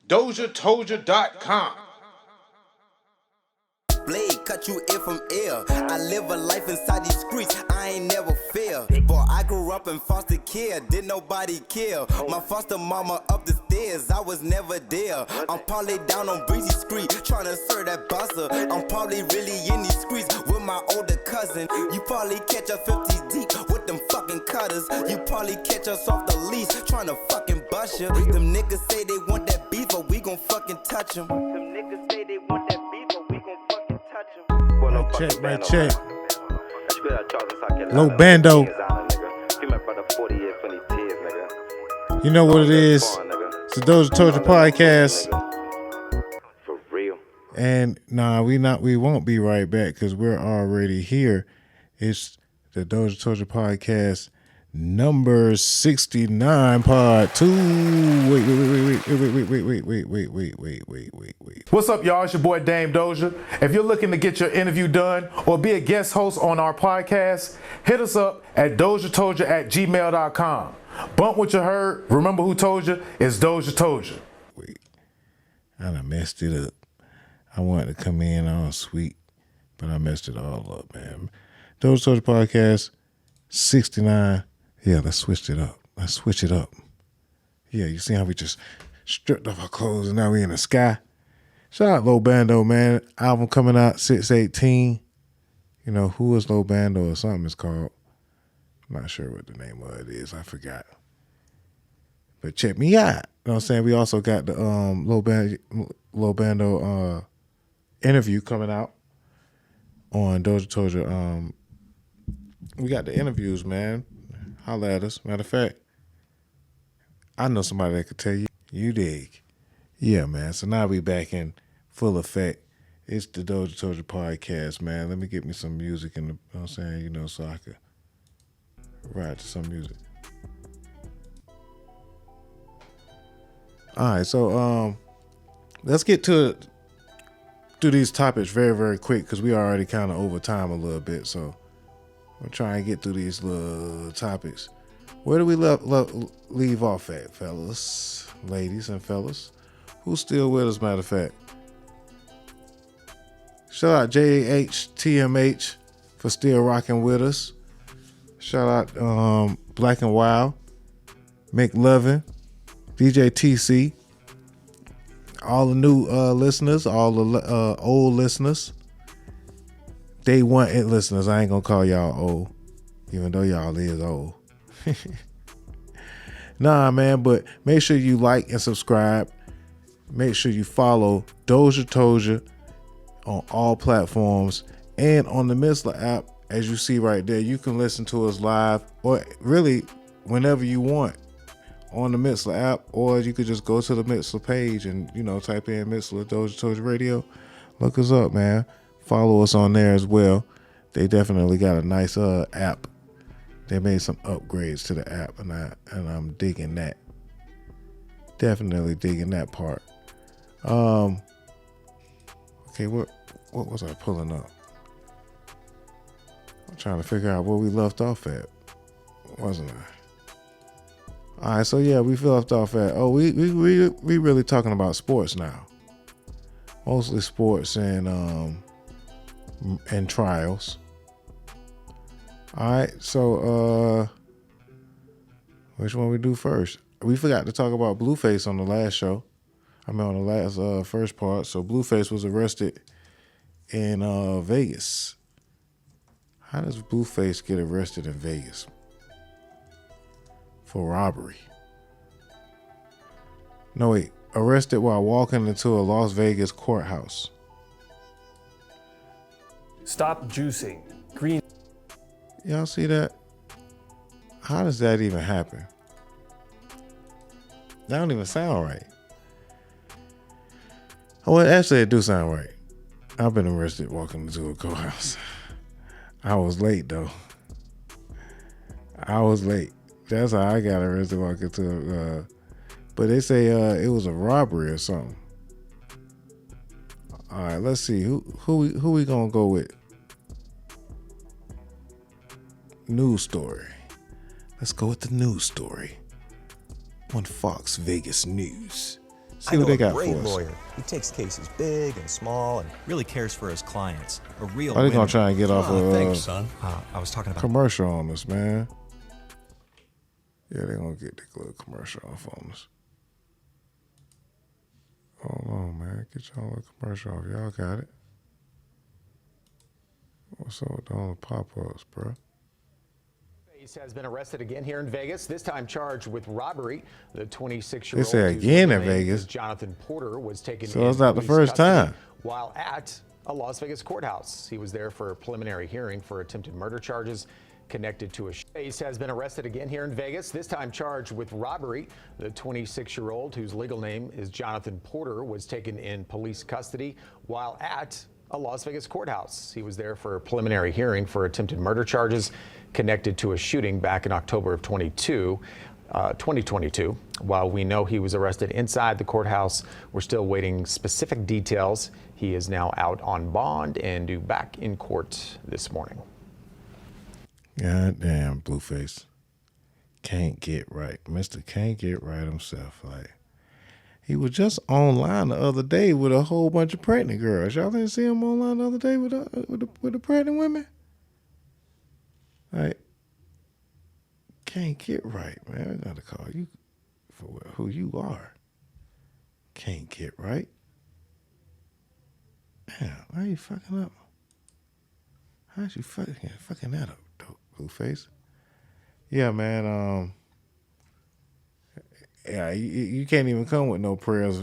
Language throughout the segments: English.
DozhaToldya.com. Blade cut you in from ill. I live a life inside these streets, I ain't never fail. Boy, I grew up in foster care, did nobody kill. My foster mama up the stairs, I was never there. I'm probably down on Breezy Street, trying to serve that buster. I'm probably really in these streets with my older cousin. You probably catch us 50 deep with them fucking cutters. You probably catch us off the leash, trying to fucking bust you. Them niggas say they want that beef, but we gon' fucking touch them. Them niggas say they want that beef, but we gon' fucking touch them. Check, man, check. Low bando. You know what it is. It's the DozhaToldya Podcast. For real. And nah, we won't be right back because we're already here. It's the DozhaToldya Podcast number 69, part 2. Wait. What's up, y'all? It's your boy Dame Dozha. If you're looking to get your interview done or be a guest host on our podcast, hit us up at DozhaToldya.COM. Bump what you heard. Remember who told you? It's DozhaToldya. Wait, I done messed it up. I wanted to come in all sweet, but I messed it all up, man. DozhaToldya Podcast 69. Yeah, let's switch it up. Yeah, you see how we just stripped off our clothes and now we in the sky? Shout out Low Bando, man. Album coming out 6/18. You know, Who is Low Bando or something it's called. I'm not sure what the name of it is. I forgot. But check me out. You know what I'm saying? We also got the Low Bando interview coming out on DozhaToldya. We got the interviews, man. Holla at us. Matter of fact, I know somebody that could tell you. You dig. Yeah, man. So now we back in full effect. It's the DozhaToldya Podcast, man. Let me get me some music in the, you know what I'm saying, you know, so I could ride to some music. All right, so let's get to these topics very, very quick because we already kind of over time a little bit, so I'm trying to get through these little topics. Where do we leave off at, fellas, ladies and fellas? Who's still with us, matter of fact? Shout out JHTMH for still rocking with us. Shout out Black and Wild, McLovin, DJ TC, all the new listeners, all the old listeners. Day one listeners. I ain't gonna call y'all old, even though y'all is old. Nah, man, but make sure you like and subscribe. Make sure you follow DozhaToldya on all platforms and on the Mixlr app. As you see right there, you can listen to us live or really whenever you want on the Mixlr app, or you could just go to the Mixlr page and, you know, type in Mixlr DozhaToldya Radio. Look us up, man. Follow us on there as well. They definitely got a nice app. They made some upgrades to the app, and I'm digging that. Definitely digging that part. Okay, what was I pulling up? I'm trying to figure out where we left off at, wasn't I? All right, so yeah, we left off at. Oh, we really talking about sports now. Mostly sports and trials. All right, so which one we do first? We forgot to talk about Blueface on the last show. On the last first part. So Blueface was arrested in Vegas. How does Blueface get arrested in Vegas? For robbery. No, wait. Arrested while walking into a Las Vegas courthouse. Stop juicing. Green. Y'all see that? How does that even happen? That don't even sound right. Oh, well, actually, it do sound right. I've been arrested walking into a courthouse. I was late, though. That's how I got arrested walking into but they say it was a robbery or something. All right, let's see. Who we gonna go with? News story. Let's go with the news story on Fox Vegas News. See what they got for great us. lawyer. He takes cases big and small and really cares for his clients. A real Why they winner. gonna try and get off Thanks, son. I was talking about commercial on us, man? Yeah, they gonna get the little commercial off on us. Hold on, man. Get y'all a commercial off. Y'all got it. What's up with all the pop-ups, bro? Blueface has been arrested again here in Vegas, this time charged with robbery. The 26-year-old They say again in Vegas. Jonathan Porter was taken So in it's not the police first custody time. while at a Las Vegas courthouse. He was there for a preliminary hearing for attempted murder charges connected to a Blueface has been arrested again here in Vegas, this time charged with robbery. The 26-year-old, whose legal name is Jonathan Porter, was taken in police custody while at a Las Vegas courthouse. He was there for a preliminary hearing for attempted murder charges connected to a shooting back in October of 2022. While we know he was arrested inside the courthouse, we're still waiting specific details. He is now out on bond and due back in court this morning. God damn, Blueface. Can't get right. Mr. Can't get right himself. Like, he was just online the other day with a whole bunch of pregnant girls. Y'all didn't see him online the other day with the pregnant women? Like, can't get right, man. I gotta call you for who you are. Can't get right. Damn, why are you fucking up? How'd you fucking that up, Blueface? Yeah, man. Yeah, you can't even come with no prayers.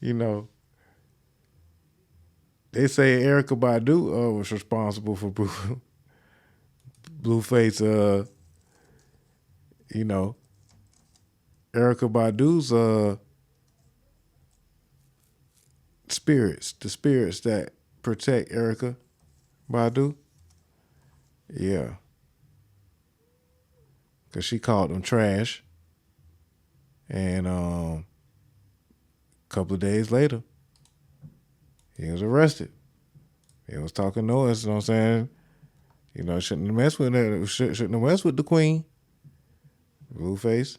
You know, they say Erykah Badu was responsible for Blueface. You know, Erykah Badu's spirits, the spirits that protect Erykah Badu. Yeah. Because she called them trash. And a couple of days later, he was arrested. He was talking noise, you know what I'm saying? You know, shouldn't have messed with her. Shouldn't have messed with the queen. Blueface.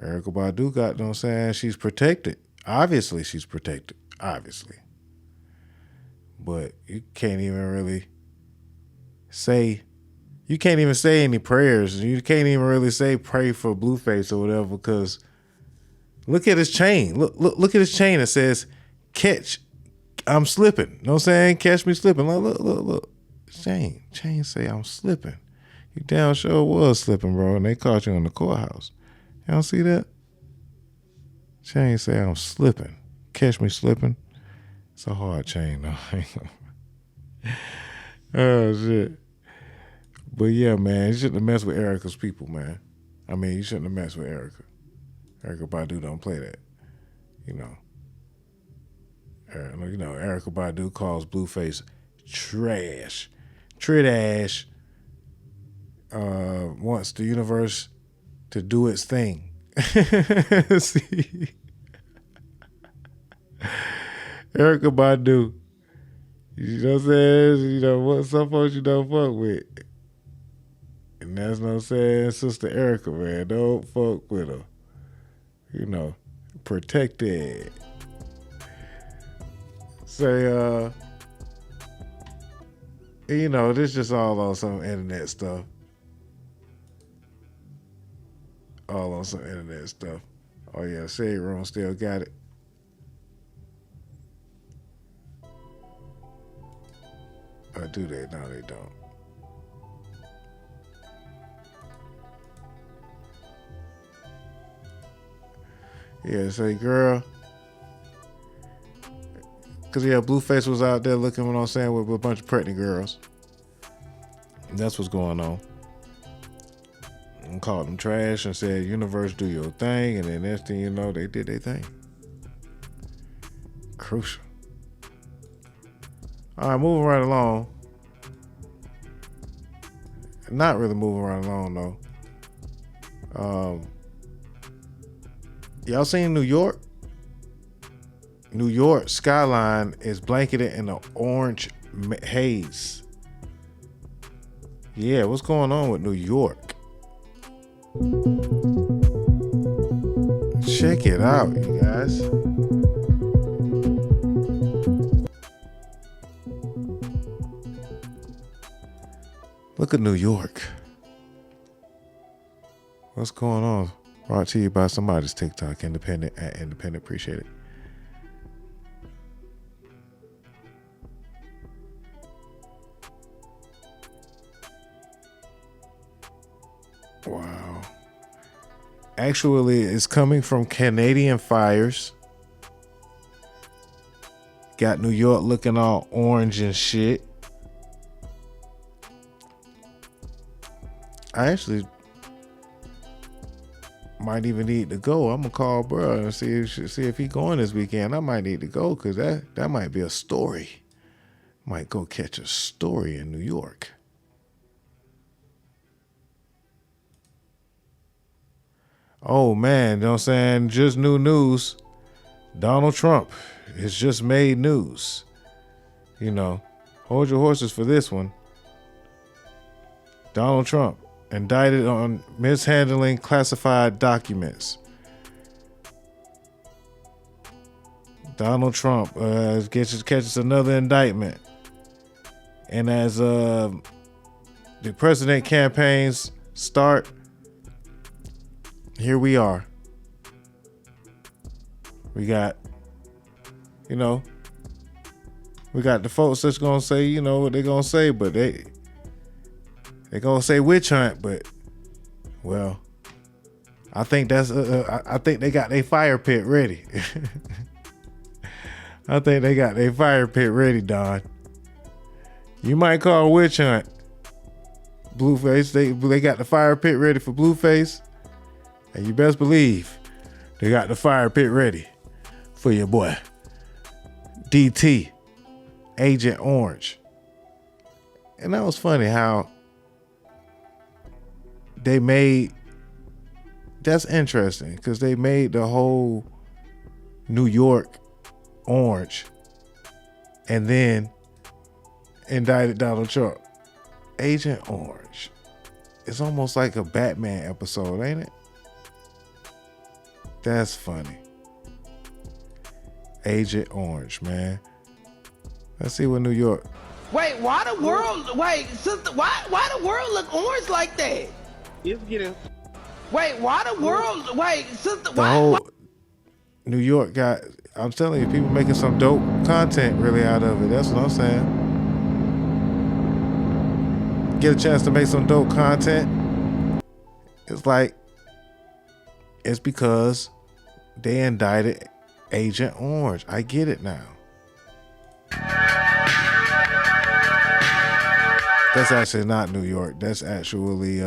Erykah Badu got, you know what I'm saying? She's protected. Obviously, she's protected. Obviously. But you can't even really say, you can't even say any prayers. You can't even really say pray for Blueface or whatever, because look at his chain. Look at his chain. It says, catch, I'm slipping. You know what I'm saying? Catch me slipping. Look. Chain say I'm slipping. You damn sure was slipping, bro, and they caught you in the courthouse. Y'all see that? Chain say I'm slipping. Catch me slipping. It's a hard chain, though. Oh, shit. But yeah, man, you shouldn't have messed with Erykah's people, man. I mean, you shouldn't have messed with Erykah. Erykah Badu don't play that, you know. You know, Erykah Badu calls Blueface trash. Tridash wants the universe to do its thing. See? Erykah Badu. You know what I'm saying? You know, what some folks you don't fuck with. And that's what I'm saying, Sister Erykah, man. Don't fuck with her. You know, protected. Say, you know, this just all on some internet stuff. All on some internet stuff. Oh yeah, Shade Room still got it. Or do they? No, they don't. Yeah, say, girl. Because, yeah, Blueface was out there looking, you know what I'm saying, with a bunch of pregnant girls. And that's what's going on. And called them trash and said, universe, do your thing. And then next thing you know, they did their thing. Crucial. All right, moving right along. Not really moving right along, though. Y'all seen New York? New York Skyline is blanketed in an orange haze. Yeah, what's going on with New York? Check it out, you guys. Look at New York. What's going on? Brought to you by somebody's TikTok, Independent at Independent. Appreciate it. Wow. Actually, it's coming from Canadian fires. Got New York looking all orange and shit. I actually might even need to go. I'm gonna call bro and see if he going this weekend. I might need to go because that might be a story. Might go catch a story in New York. Oh man, you know what I'm saying? Just new news. Donald Trump has just made news. You know, hold your horses for this one. Donald Trump indicted on mishandling classified documents. Donald Trump catches another indictment. And as the president campaigns start, here we are. We got, we got the folks that's gonna say, what they're gonna say, but they're gonna say witch hunt, but well, I think I think they got their fire pit ready. I think they got their fire pit ready, Don. You might call a witch hunt. Blueface, they got the fire pit ready for Blueface. And you best believe they got the fire pit ready for your boy, DT, Agent Orange. And that was funny how they made, that's interesting because they made the whole New York orange and then indicted Donald Trump. Agent Orange. It's almost like a Batman episode, ain't it? That's funny. Agent Orange, man. Let's see what New York. Wait, why the world? Wait, sister, why the world look orange like that? Wait, why the world? Wait, sister, the whole New York got. I'm telling you, people making some dope content really out of it. That's what I'm saying. Get a chance to make some dope content. It's because they indicted Agent Orange. I get it now. That's actually not New York. That's actually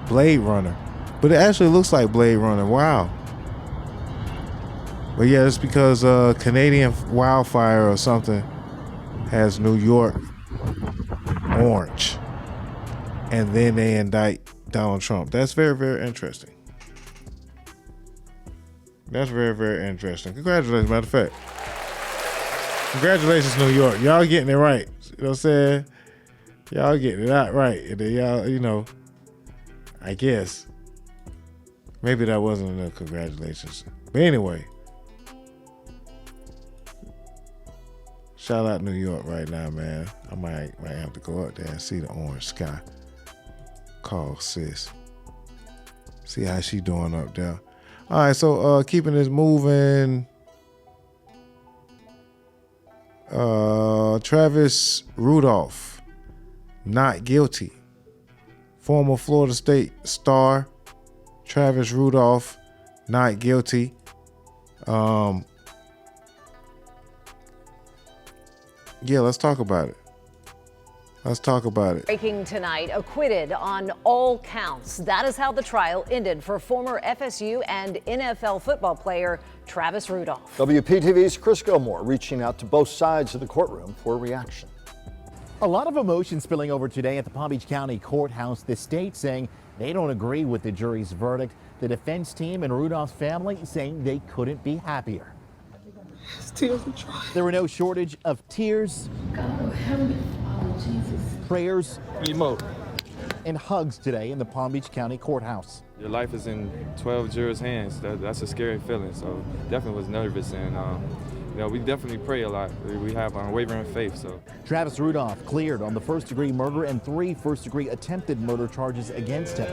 Blade Runner. But it actually looks like Blade Runner. Wow. But yeah, it's because Canadian wildfire or something has New York orange. And then they indict Donald Trump. That's very, very interesting. That's very, very interesting. Congratulations, matter of fact. Congratulations, New York. Y'all getting it right. You know what I'm saying? Y'all getting it out right. And then y'all, I guess. Maybe that wasn't enough congratulations. But anyway. Shout out New York right now, man. I might have to go up there and see the orange sky. Call sis. See how she doing up there. All right, so keeping this moving. Travis Rudolph, not guilty. Former Florida State star Travis Rudolph, not guilty. Yeah, let's talk about it. Breaking tonight, acquitted on all counts. That is how the trial ended for former FSU and NFL football player Travis Rudolph. WPTV's Chris Gilmore reaching out to both sides of the courtroom for a reaction. A lot of emotion spilling over today at the Palm Beach County Courthouse. The state saying they don't agree with the jury's verdict. The defense team and Rudolph's family saying they couldn't be happier. Tears of joy. There were no shortage of tears, God, Heavenly Father, Jesus. prayers, and hugs today in the Palm Beach County Courthouse. Your life is in 12 jurors' hands. That's a scary feeling. So definitely was nervous, and we definitely pray a lot. We have unwavering faith. So Travis Rudolph cleared on the first-degree murder and 3 first-degree attempted murder charges against him.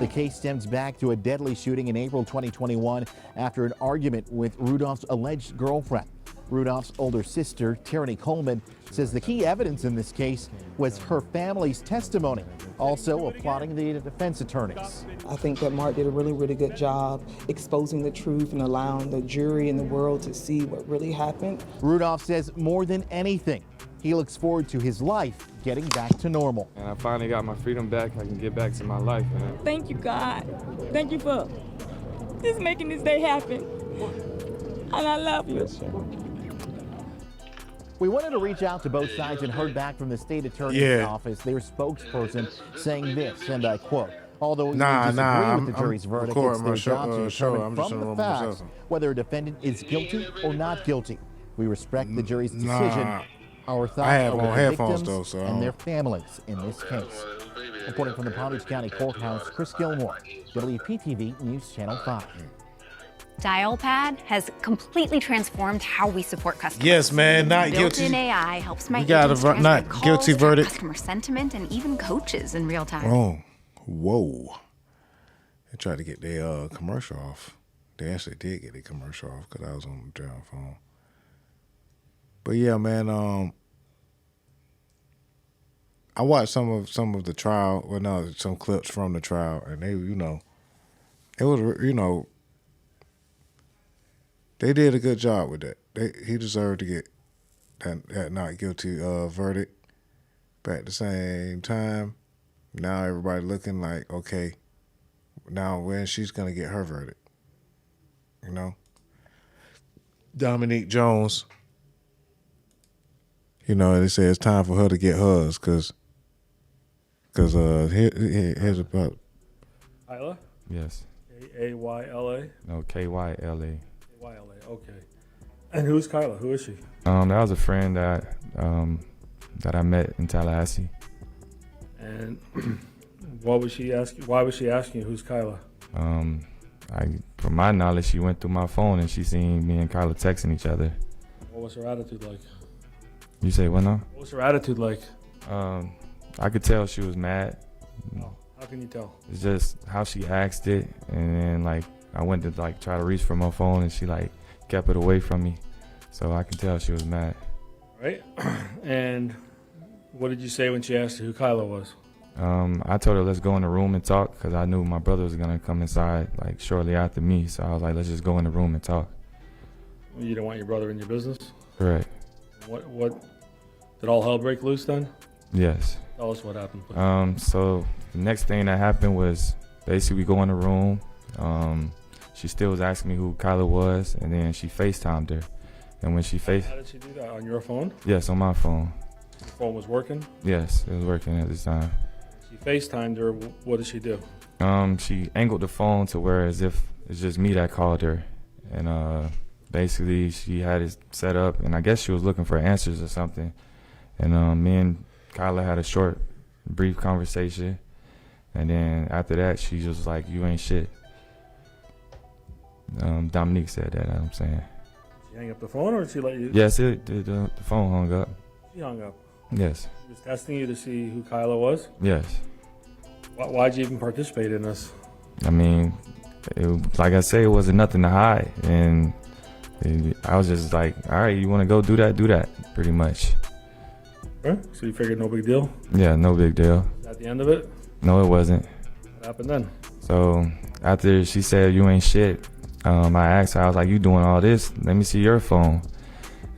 The case stems back to a deadly shooting in April 2021 after an argument with Rudolph's alleged girlfriend. Rudolph's older sister, Tyranny Coleman, says the key evidence in this case was her family's testimony, also applauding the defense attorneys. I think that Mark did a really, really good job exposing the truth and allowing the jury and the world to see what really happened. Rudolph says more than anything, he looks forward to his life getting back to normal. And I finally got my freedom back. I can get back to my life. Thank you, God. Thank you for just making this day happen. And I love you. We wanted to reach out to both sides and heard back from the state attorney's office, their spokesperson, saying this, and I quote, although we disagree with the jury's verdict, it's their job to determine from the facts whether a defendant is guilty or not guilty. We respect the jury's decision. Our thoughts are with the victims and their families in this case. Reporting from the Palm Beach County Courthouse, Chris Gilmore, WPTV News Channel 5. DialPad has completely transformed how we support customers. Yes, man, not Built-in guilty. AI helps my We got agents a not calls, guilty track verdict. customer sentiment, and even coaches in real time. Oh, whoa! They tried to get their commercial off. They actually did get their commercial off because I was on the down phone. But yeah, man, I watched some of the trial. Well, no, some clips from the trial, and they, it was, they did a good job with that. He deserved to get that not guilty verdict. But at the same time, now everybody looking like, okay, now when she's gonna get her verdict, Dominique Jones, they say it's time for her to get hers, because here's about Kyla? Yes. A-Y-L-A? No, K-Y-L-A. K-Y-L-A, okay. And who's Kyla? Who is she? That was a friend that I met in Tallahassee. And why was she asking you who's Kyla? From my knowledge, she went through my phone and she seen me and Kyla texting each other. What was her attitude like? You say what now? What was her attitude like? I could tell she was mad. How can you tell? It's just how she asked it, and then I went to try to reach for my phone and she kept it away from me. So I can tell she was mad. Right. And what did you say when she asked you who Kyla was? I told her let's go in the room and talk, because I knew my brother was gonna come inside shortly after me. So I was like, let's just go in the room and talk. You don't want your brother in your business? Correct. What did all hell break loose then? Yes. Tell us what happened, please. So the next thing that happened was basically we go in the room. She still was asking me who Kyla was, and then she FaceTimed her. And when she How did she do that? On your phone? Yes, on my phone. Your phone was working? Yes, it was working at this time. She FaceTimed her. What did she do? She angled the phone to where as if it's just me that called her. And basically she had it set up, and I guess she was looking for answers or something. And me and Kyla had a short, brief conversation. And then after that, she just was like, you ain't shit. Dominique said that, I'm saying. Did she hang up the phone, or did she let you? Yes, the phone hung up. She hung up. Yes. She was testing you to see who Kyla was? Yes. Why'd you even participate in this? I mean, like I say, it wasn't nothing to hide. And I was just like, all right, you want to go do that, pretty much. Okay. So you figured no big deal? Yeah, no big deal. Is that the end of it? No, it wasn't. What happened then? So after she said, you ain't shit, I asked her, I was like, you doing all this? Let me see your phone.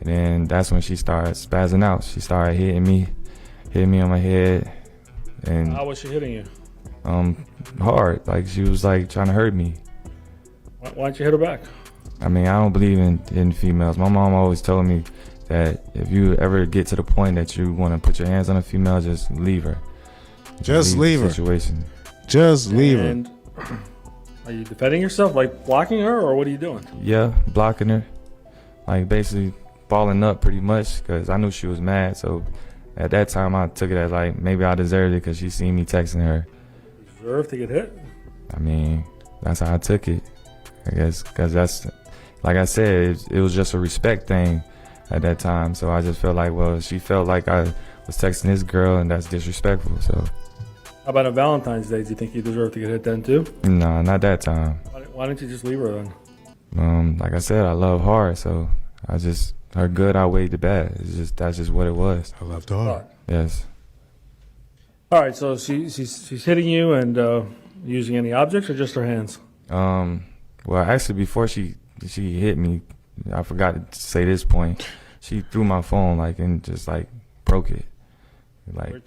And then that's when she started spazzing out. She started hitting me on my head. And how was she hitting you? Hard. She was trying to hurt me. Why don't you hit her back? I mean, I don't believe in females. My mom always told me that if you ever get to the point that you want to put your hands on a female, just leave her. Just leave her. Situation. Just leave her. Are you defending yourself, blocking her, or what are you doing? Yeah, blocking her. Basically balling up pretty much, because I knew she was mad. So at that time, I took it as maybe I deserved it because she seen me texting her. deserve to get hit? I mean, that's how I took it. I guess because that's, like I said, it was just a respect thing at that time. So I just felt like, well, she felt like I was texting this girl, and that's disrespectful. So. How about on Valentine's Day? Do you think you deserve to get hit then too? No, not that time. Why didn't you just leave her then? Like I said, I love hard, so her good outweighed the bad. That's just what it was. I loved hard. Yes. All right, so she's hitting you and using any objects or just her hands? Well, actually, before she hit me, I forgot to say this point. She threw my phone and just broke it.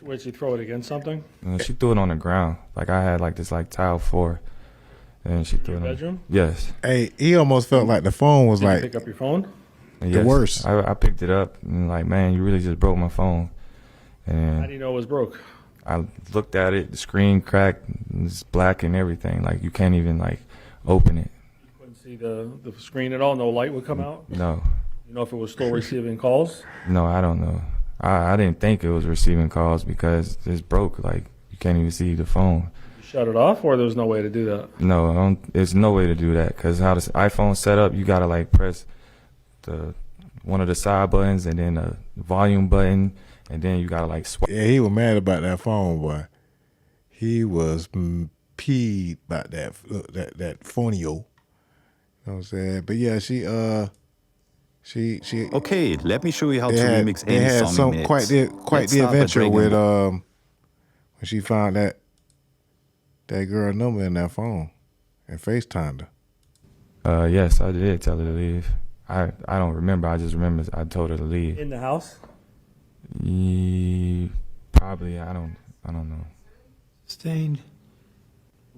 Where'd she throw it, against something? She threw it on the ground. I had this tile floor, and she threw it. Bedroom? Yes. Hey, he almost felt like the phone was Did you pick up your phone? Yes. The worst. I picked it up and man, you really just broke my phone. And How do you know it was broke? I looked at it, the screen cracked, it's black and everything. You can't even open it. You couldn't see the screen at all? No light would come out? No. You know if it was still receiving calls? No, I don't know. I didn't think it was receiving calls because it's broke. You can't even see the phone. You shut it off, or there was no way to do that? No, there's no way to do that because how this iPhone set up, you gotta press one of the side buttons and then the volume button, and then you gotta swipe. Yeah, he was mad about that phone, boy. He was peed about that phonio. You know what I'm saying? But yeah, she Okay, let me show you how to had, remix they any had song some in quite the adventure with when she found that girl number in that phone and FaceTimed her. Yes, I did tell her to leave. I don't remember. I just remember I told her to leave. In the house? Probably. I don't know. Stained.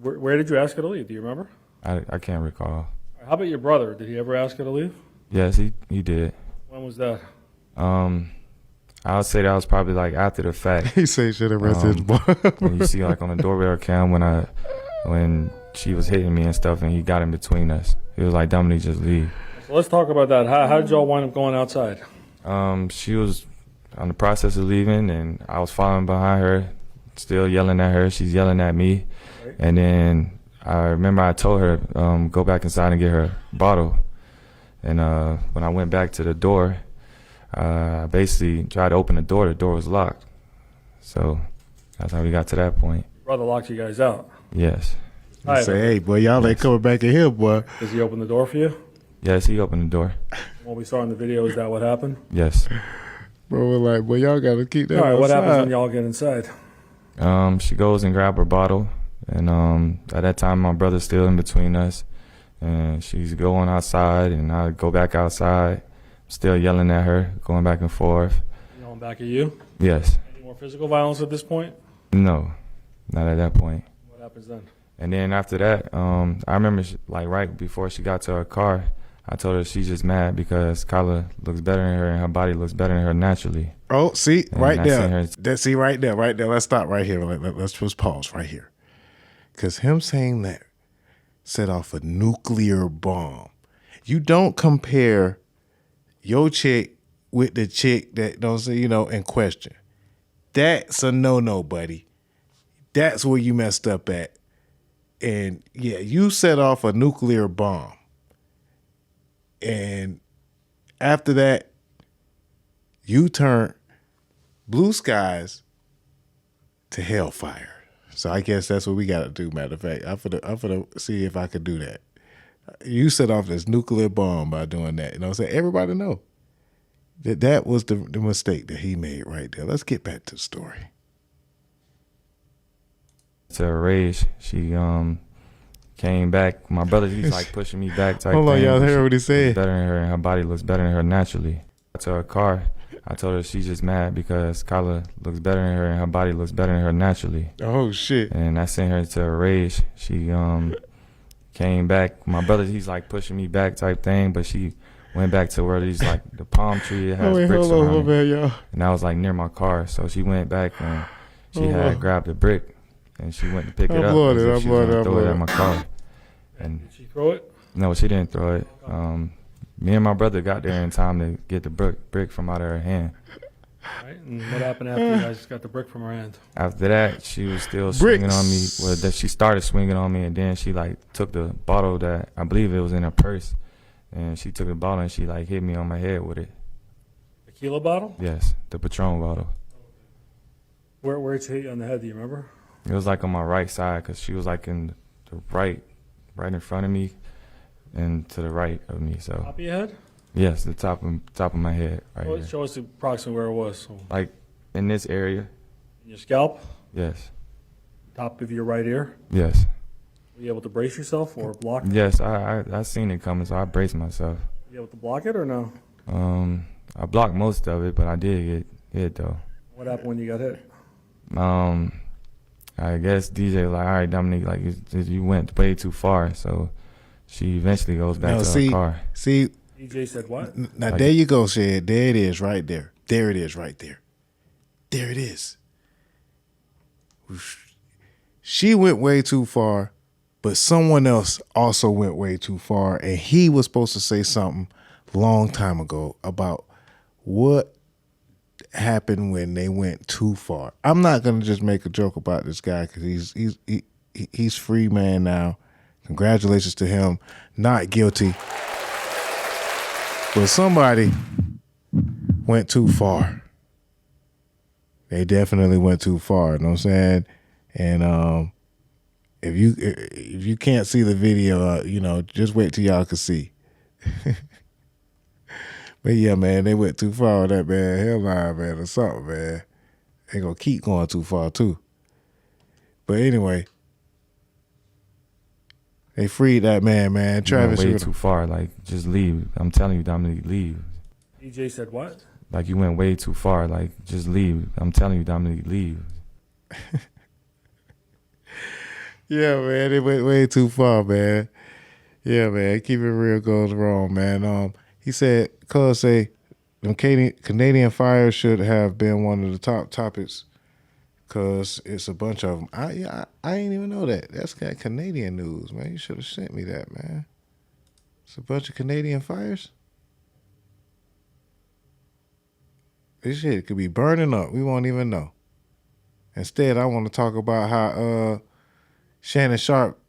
Where did you ask her to leave? Do you remember? I can't recall. How about your brother? Did he ever ask her to leave? Yes, he did. When was that? I would say that was probably after the fact. He say should have arrested his boy. When you see on the doorbell cam when she was hitting me and stuff, and he got in between us. He was like, Dominique, just leave. So let's talk about that. How did y'all wind up going outside? She was on the process of leaving, and I was following behind her, still yelling at her. She's yelling at me. Right. And then I remember I told her, go back inside and get her bottle. And when I went back to the door, I basically tried to open the door was locked. So that's how we got to that point. Your brother locked you guys out? Yes. Right. Say, hey, boy, y'all ain't coming back in here, boy. Does he open the door for you? Yes, he opened the door. What we saw in the video, is that what happened? Yes. Bro, we're like, boy, y'all got to keep that All right, outside. What happens when y'all get inside? She goes and grabs her bottle. And at that time, my brother's still in between us. And she's going outside, and I go back outside, still yelling at her, going back and forth. Yelling back at you? Yes. Any more physical violence at this point? No, not at that point. What happens then? And then after that, I remember right before she got to her car, I told her she's just mad because Kyla looks better than her and her body looks better than her naturally. Oh, see, and right there. See, right there. Let's stop right here. Let's just pause right here. Because him saying that set off a nuclear bomb. You don't compare your chick with the chick that in question. That's a no-no, buddy. That's where you messed up at. And yeah, you set off a nuclear bomb. And after that, you turned blue skies to hellfire. So I guess that's what we got to do, matter of fact. I'm gonna see if I could do that. You set off this nuclear bomb by doing that. You know what I'm saying? Everybody know that was the mistake that he made right there. Let's get back to the story. To her rage, she came back. My brother, he's pushing me back type Hold on, thing. y'all hear what he said? Better than her, and her body looks better than her naturally. To her car, I told her she's just mad because Kyla looks better than her and her body looks better than her naturally. Oh, shit. And I sent her to her rage. She came back. My brother, he's pushing me back type thing, but she went back to where these the palm tree that has bricks around it. Y'all. And I was near my car. So she went back and she had grabbed a brick and she went to pick it up. She was gonna throw it at my car. And did she throw it? No, she didn't throw it. Me and my brother got there in time to get the brick from out of her hand. Right, and what happened after you guys got the brick from her hand? After that, she was still swinging on me. Well, that she started swinging on me, and then she like took the bottle that I believe it was in her purse, and she took the bottle and she like hit me on my head with it. Tequila bottle? Yes, the Patron bottle. Where did she hit you on the head? Do you remember? It was like on my right side because she was like in the right in front of me, and to the right of me. So. Top of your head? Yes, the top of my head. Right here. Show us approximately where it was. So. Like in this area. In your scalp? Yes. Top of your right ear? Yes. Were you able to brace yourself or block it? Yes, I seen it coming, so I braced myself. Were you able to block it or no? I blocked most of it, but I did get hit though. What happened when you got hit? I guess DJ like, all right, Dominique, like you went way too far, so she eventually goes back to her car. See. DJ said what? Now like, there you go, Shed. There it is right there. There it is right there. There it is. She went way too far, but someone else also went way too far, and he was supposed to say something a long time ago about what happened when they went too far. I'm not gonna just make a joke about this guy because he's free man now. Congratulations to him. Not guilty. But somebody went too far. They definitely went too far. You know what I'm saying? And if you can't see the video, just wait till y'all can see. But yeah, man, they went too far with that, man. Headline, man, or something, man. They gonna keep going too far too. But anyway, they freed that man. Travis, you went way too far. Like, just leave. I'm telling you, Dominique, leave. DJ said what? Like, you went way too far. Like, just leave. I'm telling you, Dominique, leave. Yeah, man, they went way too far, man. Yeah, man, keep it real goes wrong, man. He said, cuz say, Canadian fires should have been one of the top topics because it's a bunch of them. I ain't even know that. That's got Canadian news, man. You should have sent me that, man. It's a bunch of Canadian fires. This shit could be burning up. We won't even know. Instead, I want to talk about how Shannon Sharp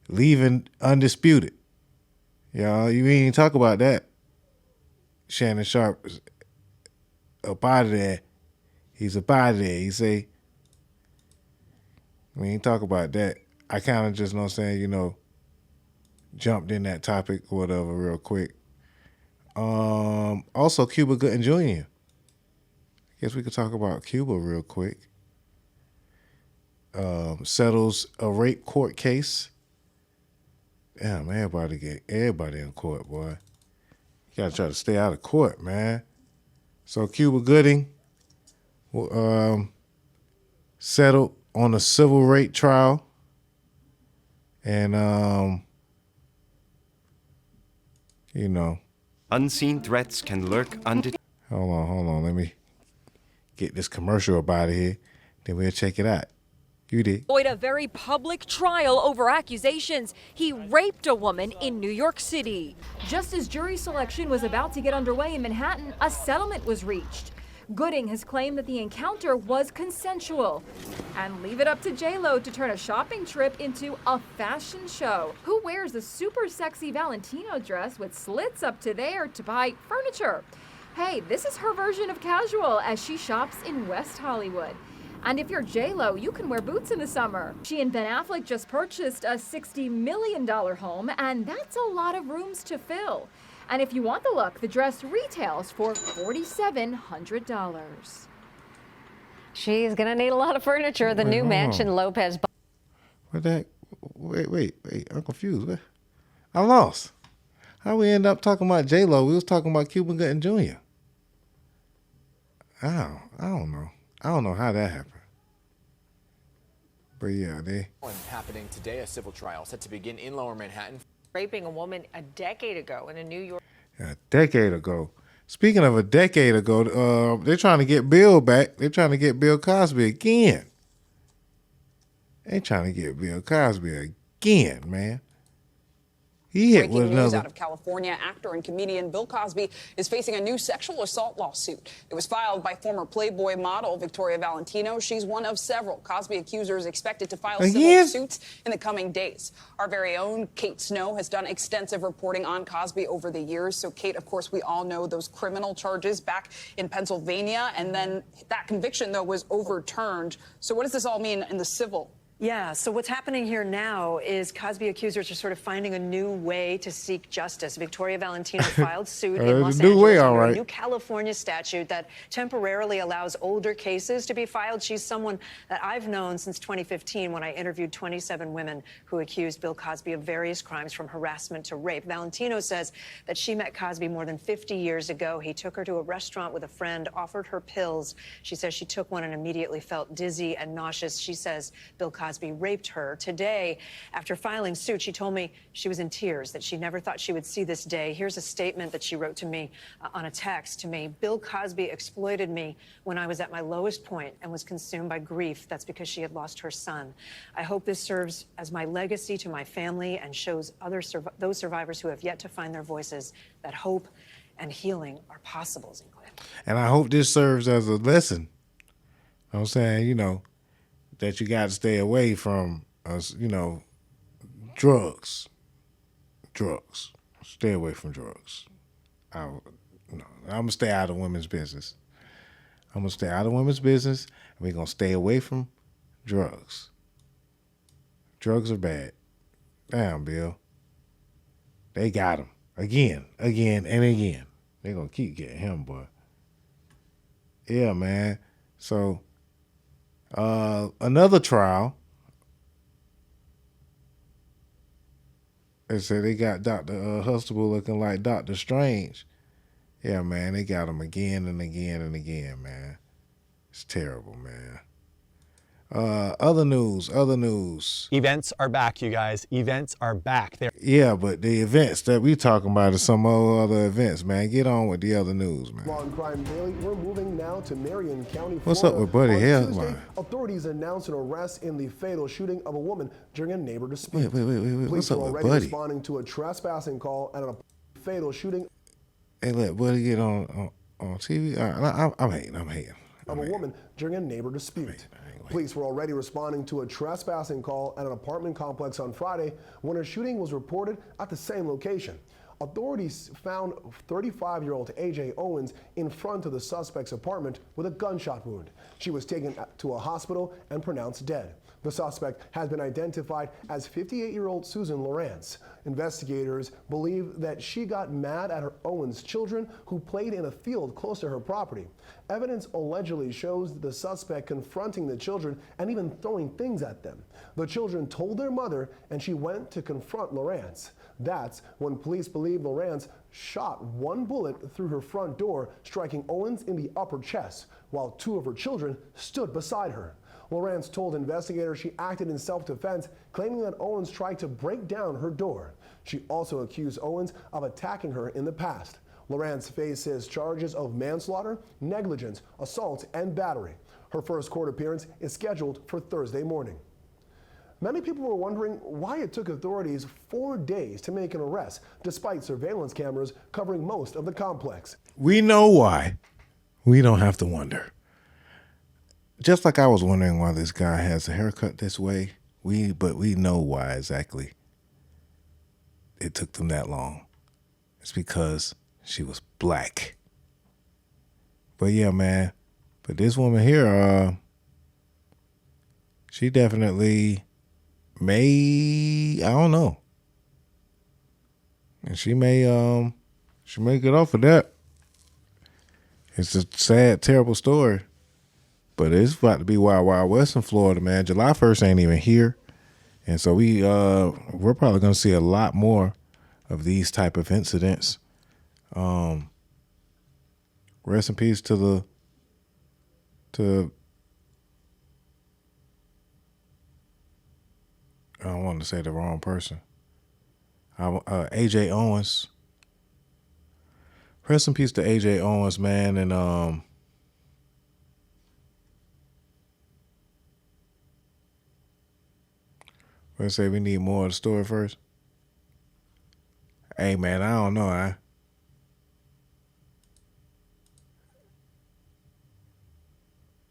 leaving undisputed. Y'all, you ain't talk about that. Shannon Sharp is up out of there. He's up out of there. He say, we ain't talk about that. I kind of just, know what I'm saying, jumped in that topic or whatever real quick. Also, Cuba Gooding Jr. Guess we could talk about Cuba real quick. Settles a rape court case. Damn, everybody in court, boy. You gotta try to stay out of court, man. So Cuba Gooding settled on a civil rape trial. And unseen threats can lurk under. Hold on. Let me get this commercial up out of here. Then we'll check it out. You did. Avoid a very public trial over accusations he raped a woman in New York City. Just as jury selection was about to get underway in Manhattan, a settlement was reached. Gooding has claimed that the encounter was consensual. And leave it up to J-Lo to turn a shopping trip into a fashion show. Who wears a super sexy Valentino dress with slits up to there to buy furniture? Hey, this is her version of casual as she shops in West Hollywood. And if you're J-Lo, you can wear boots in the summer. She and Ben Affleck just purchased a $60 million home, and that's a lot of rooms to fill. And if you want the look, the dress retails for $4,700. She's going to need a lot of furniture. The new mansion Lopez. Wait, I'm confused. What? I'm lost. How we end up talking about J-Lo? We was talking about Cuba Gooding Jr. I don't know. I don't know how that happened. But yeah, happening today, a civil trial set to begin in Lower Manhattan. Raping a woman a decade ago in a New York. A decade ago. Speaking of a decade ago, they're trying to get Bill back. They're trying to get Bill Cosby again. They're trying to get Bill Cosby again, man. He hit Breaking with news another. out of California, actor and comedian Bill Cosby is facing a new sexual assault lawsuit. It was filed by former Playboy model Victoria Valentino. She's one of several Cosby accusers expected to file civil suits in the coming days. Our very own Kate Snow has done extensive reporting on Cosby over the years. So, Kate, of course, we all know those criminal charges back in Pennsylvania, and then that conviction, though, was overturned. So what does this all mean in the civil? Yeah, so what's happening here now is Cosby accusers are sort of finding a new way to seek justice. Victoria Valentino filed suit in Los Angeles under a new California statute that temporarily allows older cases to be filed. She's someone that I've known since 2015 when I interviewed 27 women who accused Bill Cosby of various crimes from harassment to rape. Valentino says that she met Cosby more than 50 years ago. He took her to a restaurant with a friend, offered her pills. She says she took one and immediately felt dizzy and nauseous. She says Bill Cosby raped her. Today, after filing suit, she told me she was in tears, that she never thought she would see this day. Here's a statement that she wrote to me on a text to me. Bill Cosby exploited me when I was at my lowest point and was consumed by grief. That's because she had lost her son. I hope this serves as my legacy to my family and shows those survivors who have yet to find their voices that hope and healing are possible. And I hope this serves as a lesson. I'm saying, you know, that you got to stay away from, you know, drugs. Drugs. Stay away from drugs. I'm going to stay out of women's business. I'm going to stay out of women's business, and we're going to stay away from drugs. Drugs are bad. Damn, Bill. They got him. Again, and again. They're going to keep getting him, boy. Yeah, man. So, another trial. They said they got Dr. Huxtable looking like Dr. Strange. Yeah, man, they got him again and again and again, man. It's terrible, man. Other news. Events are back, you guys. Events are back. Yeah, but the events that we talking about are some other events, man. Get on with the other news, man. Law and Crime Daily, we're moving now to Marion County, Florida. What's up with Buddy Hill? Tuesday, authorities announced an arrest in the fatal shooting of a woman during a neighbor dispute. Wait. Police What's up were with already Buddy? responding to a trespassing call and a fatal shooting. Hey, let Buddy get on TV. I'm hating. Of a woman during a neighbor dispute. Police were already responding to a trespassing call at an apartment complex on Friday when a shooting was reported at the same location. Authorities found 35-year-old A.J. Owens in front of the suspect's apartment with a gunshot wound. She was taken to a hospital and pronounced dead. The suspect has been identified as 58-year-old Susan Lawrence. Investigators believe that she got mad at her Owens' children who played in a field close to her property. Evidence allegedly shows the suspect confronting the children and even throwing things at them. The children told their mother and she went to confront Lawrence. That's when police believe Lawrence shot one bullet through her front door, striking Owens in the upper chest, while two of her children stood beside her. Lawrence told investigators she acted in self-defense, claiming that Owens tried to break down her door. She also accused Owens of attacking her in the past. Lawrence faces charges of manslaughter, negligence, assault, and battery. Her first court appearance is scheduled for Thursday morning. Many people were wondering why it took authorities 4 days to make an arrest, despite surveillance cameras covering most of the complex. We know why. We don't have to wonder. Just like I was wondering why this guy has a haircut this way, but we know why exactly it took them that long. It's because she was black. But yeah, man. But this woman here, she definitely may, I don't know. And she may get off of that. It's a sad, terrible story. But it's about to be Wild Wild West in Florida, man. July 1st ain't even here. And so we're probably going to see a lot more of these type of incidents. Rest in peace to I don't want to say the wrong person. A.J. Owens. Rest in peace to A.J. Owens, man. And let's say we need more of the story first. Hey, man, I don't know.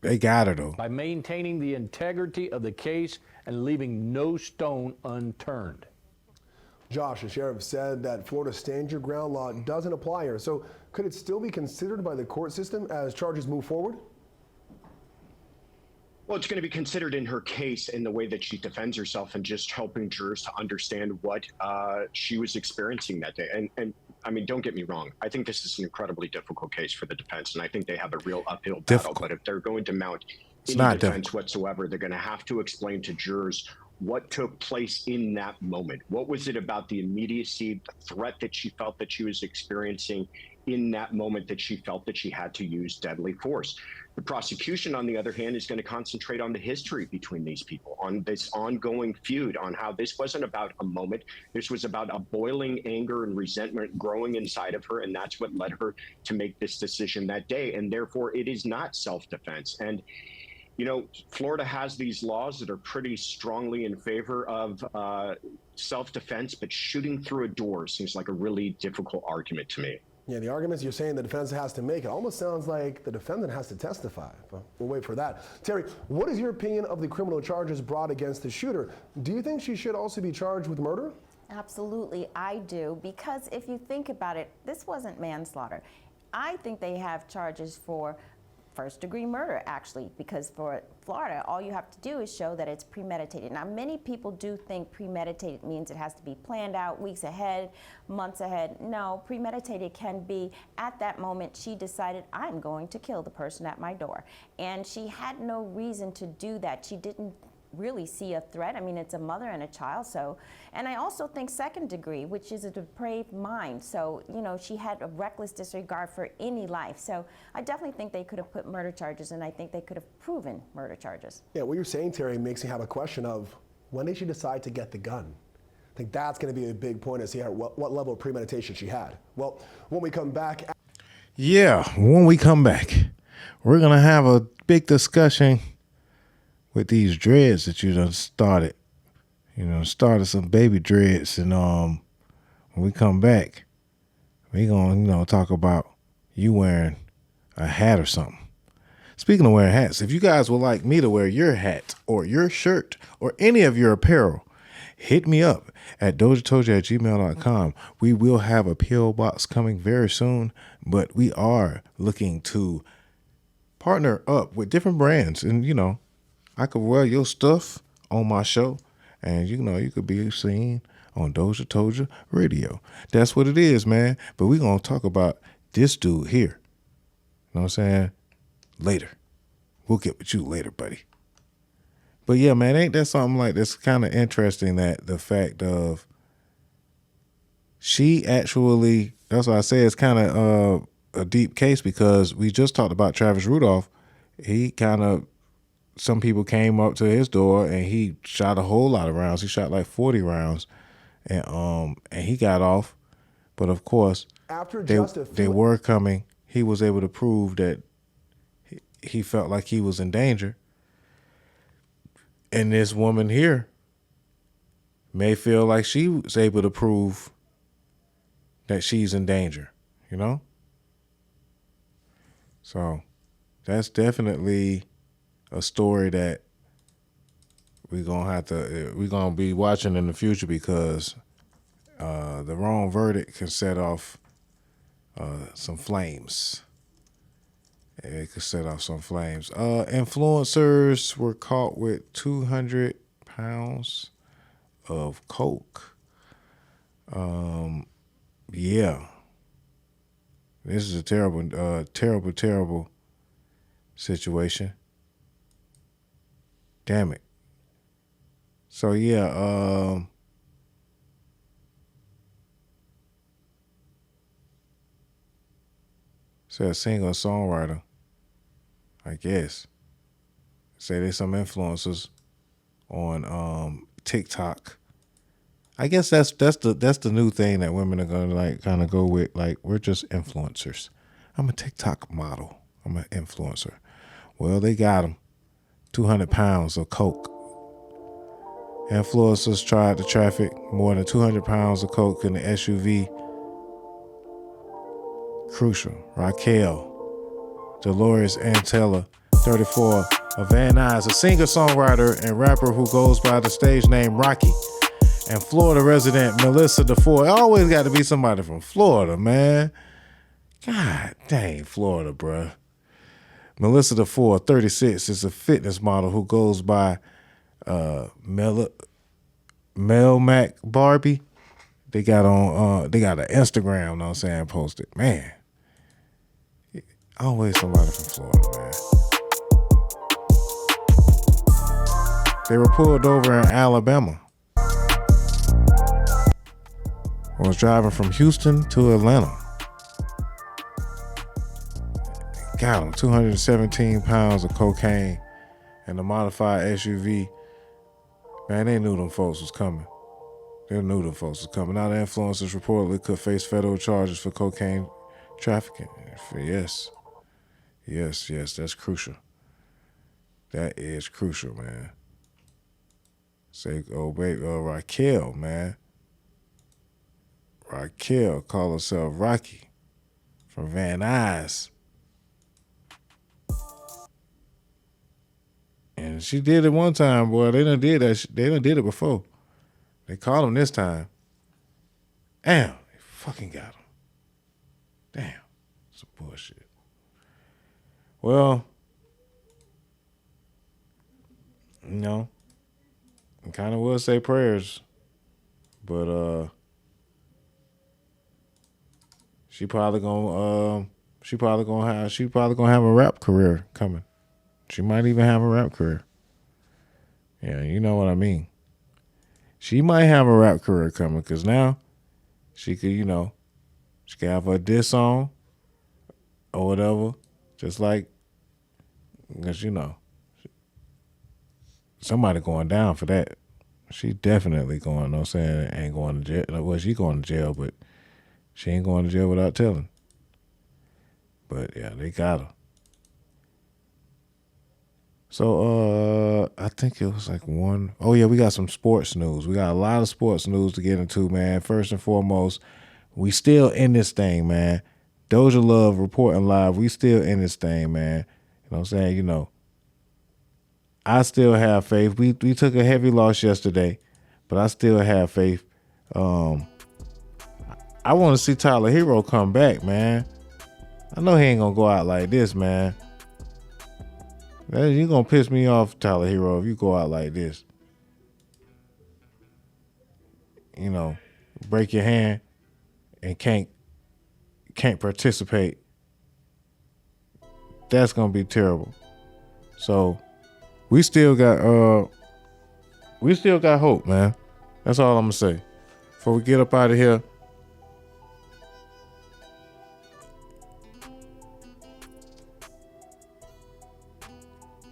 They got her, though. By maintaining the integrity of the case and leaving no stone unturned. Josh, the sheriff said that Florida's stand your ground law doesn't apply here. So could it still be considered by the court system as charges move forward? Well, it's going to be considered in her case in the way that she defends herself and just helping jurors to understand what she was experiencing that day. And I mean, don't get me wrong. I think this is an incredibly difficult case for the defense, and I think they have a real uphill battle. But if they're going to mount any defense whatsoever, they're going to have to explain to jurors what took place in that moment. What was it about the immediacy, the threat that she felt that she was experiencing in that moment that she felt that she had to use deadly force? The prosecution, on the other hand, is going to concentrate on the history between these people, on this ongoing feud, on how this wasn't about a moment. This was about a boiling anger and resentment growing inside of her, and that's what led her to make this decision that day. And therefore, it is not self-defense. And you know, Florida has these laws that are pretty strongly in favor of self-defense, but shooting through a door seems like a really difficult argument to me. Yeah, the arguments you're saying the defense has to make, it almost sounds like the defendant has to testify. But we'll wait for that. Terry, what is your opinion of the criminal charges brought against the shooter? Do you think she should also be charged with murder? Absolutely, I do. Because if you think about it, this wasn't manslaughter. I think they have charges for first-degree murder, actually, because for Florida, all you have to do is show that it's premeditated. Now, many people do think premeditated means it has to be planned out weeks ahead, months ahead. No, premeditated can be at that moment she decided, I'm going to kill the person at my door. And she had no reason to do that. She didn't really see a threat. I mean, it's a mother and a child, so. And I also think second degree, which is a depraved mind. So, you know, she had a reckless disregard for any life. So I definitely think they could have put murder charges, and I think they could have proven murder charges. Yeah, what you're saying, Terry, makes me have a question of when did she decide to get the gun? I think that's going to be a big point to see what level of premeditation she had. Well, when we come back. Yeah, when we come back, we're going to have a big discussion with these dreads that you done started. You know, started some baby dreads. And when we come back, we going to, talk about you wearing a hat or something. Speaking of wearing hats, if you guys would like me to wear your hat or your shirt or any of your apparel, hit me up at DozhaToldya.COM. We will have a P.O. box coming very soon, but we are looking to partner up with different brands. And, I could wear your stuff on my show, and you could be seen on Dozha Toldya Radio. That's what it is, man. But we're going to talk about this dude here. You know what I'm saying? Later. We'll get with you later, buddy. But yeah, man, ain't that something like that's kind of interesting, that the fact of she actually, that's why I say it's kind of a deep case, because we just talked about Travis Rudolph. He kind of, some people came up to his door and he shot a whole lot of rounds. He shot like 40 rounds, and he got off. But of course, after they were coming, he was able to prove that he felt like he was in danger. And this woman here may feel like she was able to prove that she's in danger, So that's definitely a story that we're gonna be watching in the future, because the wrong verdict can set off some flames. It could set off some flames. Influencers were caught with 200 pounds of coke. Yeah. This is a terrible situation. Damn it. So yeah, so a singer-songwriter, I guess. Say there's some influencers on TikTok. I guess that's the new thing that women are gonna kind of go with. Like, we're just influencers. I'm a TikTok model. I'm an influencer. Well, they got him. 200 pounds of coke. Influencers tried to traffic more than 200 pounds of coke in the SUV Crucial. Raquel. Dolores Antella, 34, of Van Nuys, a singer-songwriter and rapper who goes by the stage name Rocky. And Florida resident Melissa DeFore. It always got to be somebody from Florida, man. God dang, Florida, bruh. Melissa DeFore, 36, is a fitness model who goes by Mel Mac Barbie. They got an Instagram, know what I'm saying, posted. Man. Always somebody from Florida, man. They were pulled over in Alabama. Was driving from Houston to Atlanta. Got him 217 pounds of cocaine and a modified SUV. Man, they knew them folks was coming. Now the influencers reportedly could face federal charges for cocaine trafficking. Yes, that's crucial. That is crucial, man. Say, oh, baby, Raquel, man. Raquel call herself Rocky from Van Nuys. And she did it one time, boy. They done did that. They done did it before. They caught him this time. Damn, they fucking got him. Damn, some bullshit. Well, you know, I kind of would say prayers, but she probably gonna have a rap career coming. She might even have a rap career. Yeah, you know what I mean. She might have a rap career coming because now she could, you know, she could have a diss song or whatever. Just like, because, you know, somebody going down for that. She definitely going, you know what I'm saying, ain't going to jail. Well, she going to jail, but she ain't going to jail without telling. But, yeah, they got her. So, I think it was like one. Oh, yeah, we got some sports news. We got a lot of sports news to get into, man. First and foremost, we still in this thing, man. Doja Love reporting live. We still in this thing, man. You know what I'm saying? You know, I still have faith. We took a heavy loss yesterday, but I still have faith. I want to see Tyler Hero come back, man. I know he ain't going to go out like this, man. You're going to piss me off, Tyler Hero, if you go out like this. You know, break your hand and can't participate. That's going to be terrible. So, we still got hope, man. That's all I'm going to say. Before we get up out of here,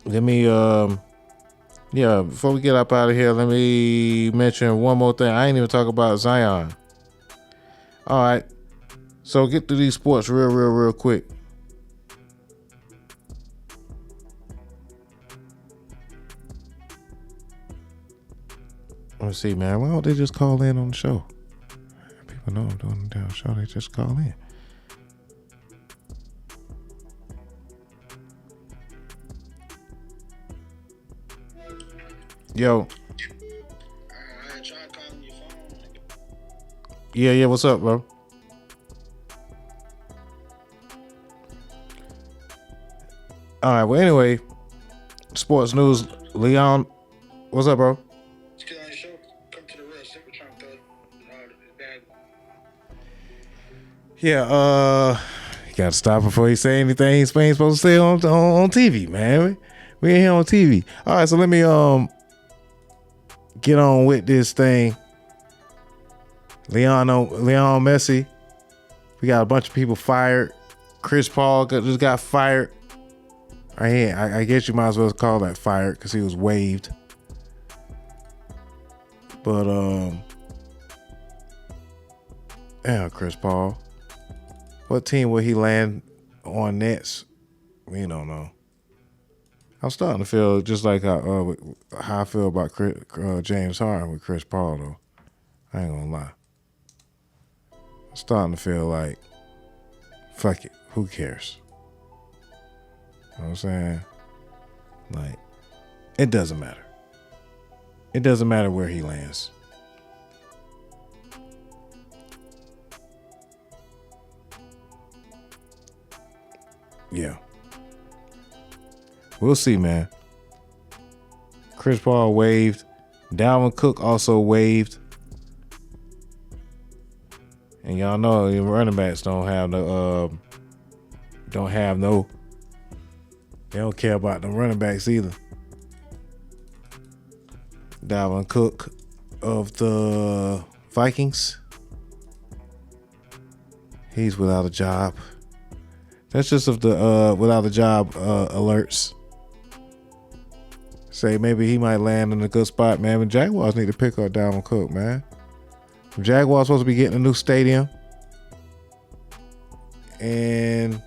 let me, before we get up out of here, let me mention one more thing. I ain't even talk about Zion. All right. So get through these sports real quick. Let's see, man. Why don't they just call in on the show? People know I'm doing the damn show. They just call in. Yo. Yeah, what's up, bro? All right, well, anyway, sports news. Leon, what's up, bro? Yeah, you gotta stop before he say anything he's supposed to say on TV, man. We ain't here on TV. All right, so let me get on with this thing. Leon Messi. We got a bunch of people fired. Chris Paul just got fired. Right here. I guess you might as well call that fired because he was waived. But yeah, Chris Paul. What team will he land on next? We don't know. I'm starting to feel just like how I feel about James Harden with Chris Paul, though. I ain't gonna lie. I'm starting to feel like fuck it. Who cares? You know what I'm saying? Like, it doesn't matter. It doesn't matter where he lands. Yeah. We'll see, man. Chris Paul waived. Dalvin Cook also waived. And y'all know the running backs don't have they don't care about the running backs either. Dalvin Cook of the Vikings. He's without a job. That's just of the without a job alerts. Say maybe he might land in a good spot, man. But Jaguars need to pick up Dalvin Cook, man. The Jaguars supposed to be getting a new stadium. And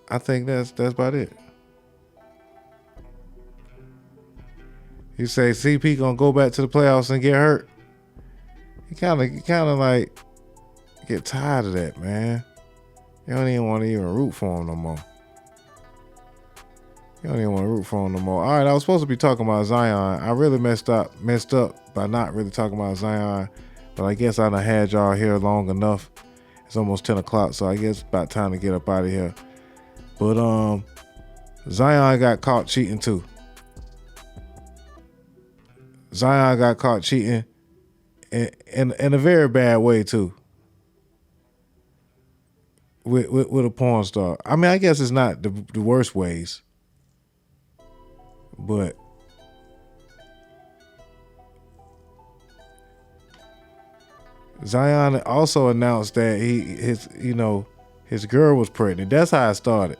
I think that's about it. You say CP gonna go back to the playoffs and get hurt. You kind of like get tired of that, man. You don't even want to root for him no more. You don't even want to root for him no more. All right, I was supposed to be talking about Zion. I really messed up by not really talking about Zion. But I guess I done had y'all here long enough. It's almost 10 o'clock, so I guess it's about time to get up out of here. But Zion got caught cheating too. Zion got caught cheating in a very bad way too. With a porn star. I mean, I guess it's not the worst ways. But Zion also announced that his girl was pregnant. That's how it started.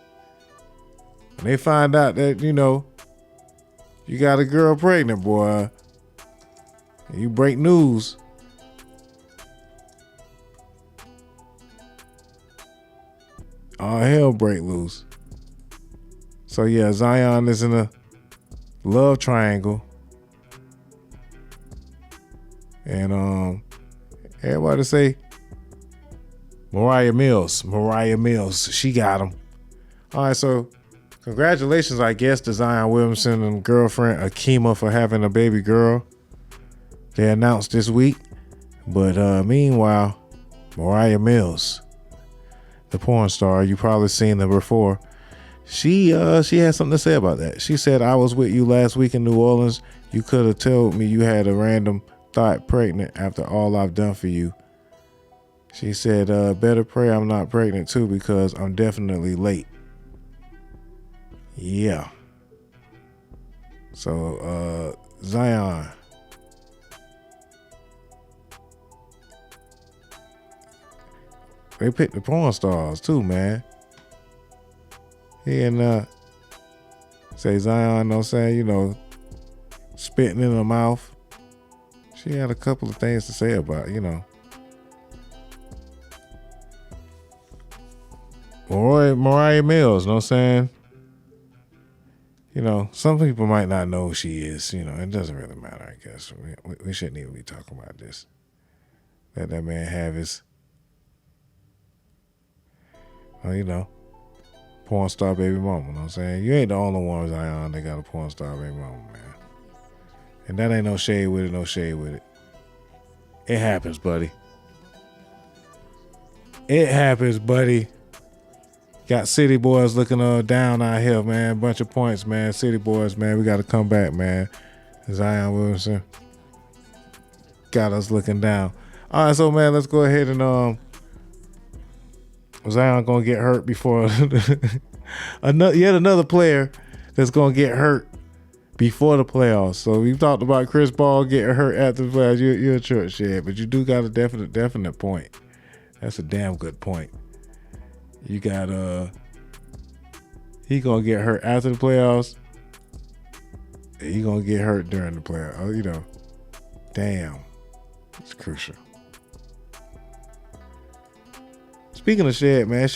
When they find out that, you got a girl pregnant, boy, and you break news. All hell break loose. So yeah, Zion is in a love triangle. And everybody say Mariah Mills, she got him. All right, so congratulations, I guess, to Zion Williamson and girlfriend Akima for having a baby girl. They announced this week. But meanwhile, Mariah Mills, the porn star, you probably seen her before. She had something to say about that. She said, "I was with you last week in New Orleans. You could have told me you had a random thought pregnant after all I've done for you." She said, "Better pray I'm not pregnant too, because I'm definitely late." Yeah. So Zion. They picked the porn stars too, man. He and say Zion, know what I'm saying, spitting in her mouth. She had a couple of things to say about, Mariah Mills, know what I'm saying? Some people might not know who she is, it doesn't really matter, I guess. We shouldn't even be talking about this. Let that man have his, porn star baby mama, you know what I'm saying? You ain't the only one, Zion, that got a porn star baby mama, man. And that ain't no shade with it, It happens, buddy. Got city boys looking down out here, man. Bunch of points, man. City boys, man. We got to come back, man. Zion Williamson got us looking down. All right, so, man, let's go ahead and Zion gonna get hurt before yet another player that's gonna get hurt before the playoffs. So we talked about Chris Paul getting hurt after the playoffs. You're a church shit, but you do got a definite point. That's a damn good point. You got he gonna get hurt after the playoffs. He gonna get hurt during the playoffs. Damn, it's crucial. Speaking of Shed, man,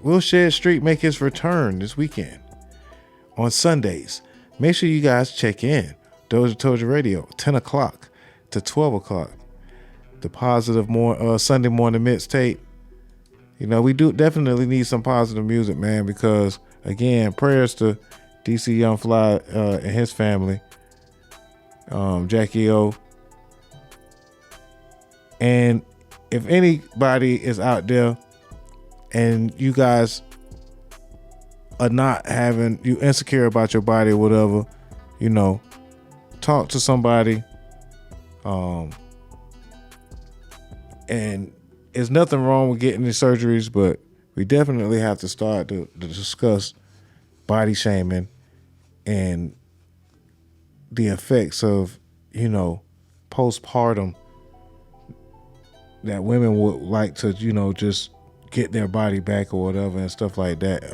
will Shed Street make his return this weekend on Sundays? Make sure you guys check in. DozhaToldya Radio, 10 o'clock to 12 o'clock. the positive Sunday morning mixtape. You know, we do definitely need some positive music, man, because again, prayers to DC YoungFly and his family, Jackie O. And if anybody is out there and you guys are not you insecure about your body or whatever, you know, talk to somebody. And there's nothing wrong with getting the surgeries, but we definitely have to start to discuss body shaming and the effects of, you know, postpartum that women would like to, you know, just get their body back or whatever and stuff like that,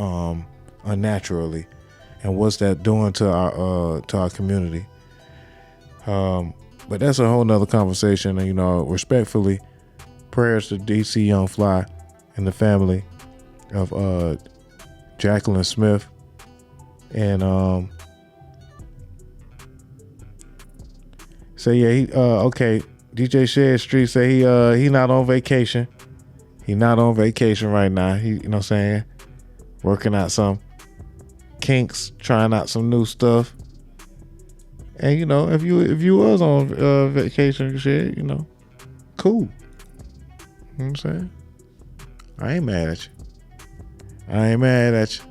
unnaturally, and what's that doing to our community. But that's a whole nother conversation. And, you know, respectfully, prayers to DC YoungFly and the family of Jacqueline Smith. And so yeah, he okay. DJ Shed Street say he not on vacation. He not on vacation right now. He, you know what I'm saying, working out some kinks, trying out some new stuff. And you know, if you was on vacation, shit, you know, cool. You know what I'm saying? I ain't mad at you. I ain't mad at you.